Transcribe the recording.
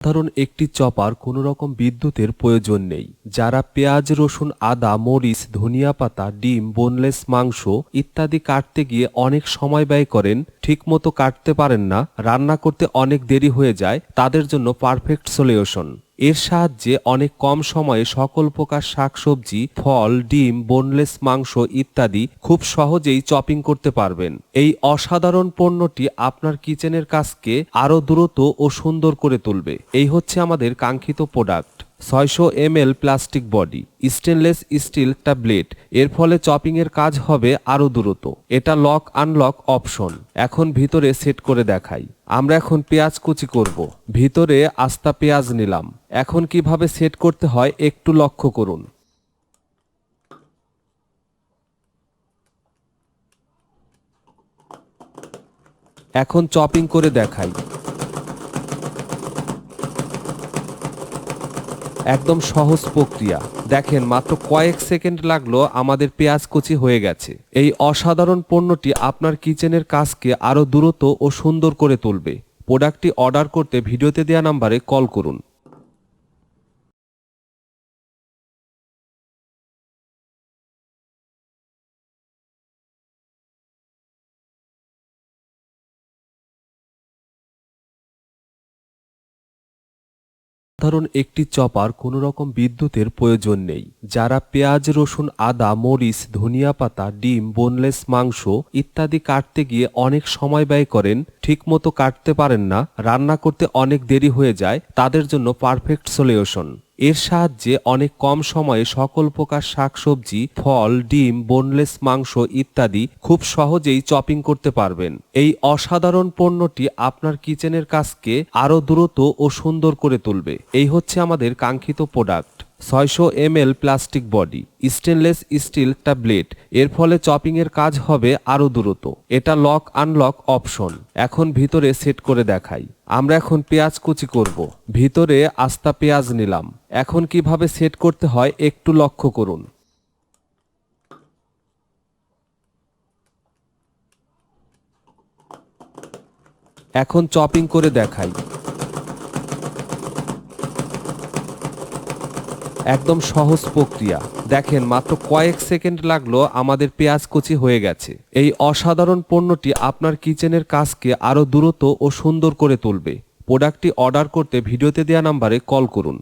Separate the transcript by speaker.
Speaker 1: সাধারণ একটি চপার কোনো রকম বিদ্যুতের প্রয়োজন নেই। যারা পেঁয়াজ, রসুন, আদা, মরিচ, ধনিয়া পাতা, ডিম, বোনলেস মাংস ইত্যাদি কাটতে গিয়ে অনেক সময় ব্যয় করেন, ঠিকমতো কাটতে পারেন না, রান্না করতে অনেক দেরি হয়ে যায়, তাদের জন্য পারফেক্ট সলিউশন। এর সাহায্যে অনেক কম সময়ে সকল প্রকার শাকসবজি, ফল, ডিম, বোনলেস মাংস ইত্যাদি খুব সহজেই চপিং করতে পারবেন। এই অসাধারণ পণ্যটি আপনার কিচেনের কাজকে আরও দ্রুত ও সুন্দর করে তুলবে। এই হচ্ছে আমাদের কাঙ্ক্ষিত product. 600 ml plastic body, stainless steel tablet. এর ফলে চপিং এর কাজ হবে আরো দ্রুত। এটা লক আনলক অপশন। এখন ভিতরে সেট করে দেখাই। আমরা এখন পেঁয়াজ কুচি করব। ভিতরে আস্তা পেঁয়াজ নিলাম। এখন কিভাবে সেট করতে হয় একটু লক্ষ্য করুন। এখন চপিং করে দেখাই। একদম সহজ প্রক্রিয়া। দেখেন, মাত্র কয়েক সেকেন্ড লাগলো, আমাদের পেঁয়াজ কুচি হয়ে গেছে। এই অসাধারণ পণ্যটি আপনার কিচেনের কাজকে আরো দ্রুত ও সুন্দর করে তুলবে। প্রোডাক্টটি অর্ডার করতে ভিডিওতে দেওয়া নাম্বারে কল করুন। সাধারণ একটি চপার কোনো রকম বিদ্যুতের প্রয়োজন নেই। যারা পেঁয়াজ, রসুন, আদা, মরিচ, ধনিয়া পাতা, ডিম, বোনলেস মাংস ইত্যাদি কাটতে গিয়ে অনেক সময় ব্যয় করেন, ঠিকমতো কাটতে পারেন না, রান্না করতে অনেক দেরি হয়ে যায়, তাদের জন্য পারফেক্ট সলিউশন। এর সাহায্যে অনেক কম সময়ে সকল প্রকার শাকসবজি, ফল, ডিম, বোনলেস মাংস ইত্যাদি খুব সহজেই চপিং করতে পারবেন। এই অসাধারণ পণ্যটি আপনার কিচেনের কাজকে আরো দ্রুত ও সুন্দর করে তুলবে। এই হচ্ছে আমাদের কাঙ্ক্ষিত product. 600 ml plastic body, stainless steel tablet. এর ফলে চপিং এর কাজ হবে আরো দ্রুত। এটা লক আনলক অপশন। এখন ভিতরে সেট করে দেখাই। আমরা এখন পেঁয়াজ কুচি করব। ভিতরে আস্তা পেঁয়াজ নিলাম। এখন কিভাবে সেট করতে হয় একটু লক্ষ্য করুন। এখন চপিং করে দেখাই। একদম সহজ প্রক্রিয়া। দেখেন, মাত্র কয়েক সেকেন্ড লাগলো, আমাদের পেঁয়াজ কুচি হয়ে গেছে। এই অসাধারণ পণ্যটি আপনার কিচেনের কাজকে আরো দ্রুত ও সুন্দর করে তুলবে। প্রোডাক্টটি অর্ডার করতে ভিডিওতে দেওয়া নাম্বারে কল করুন।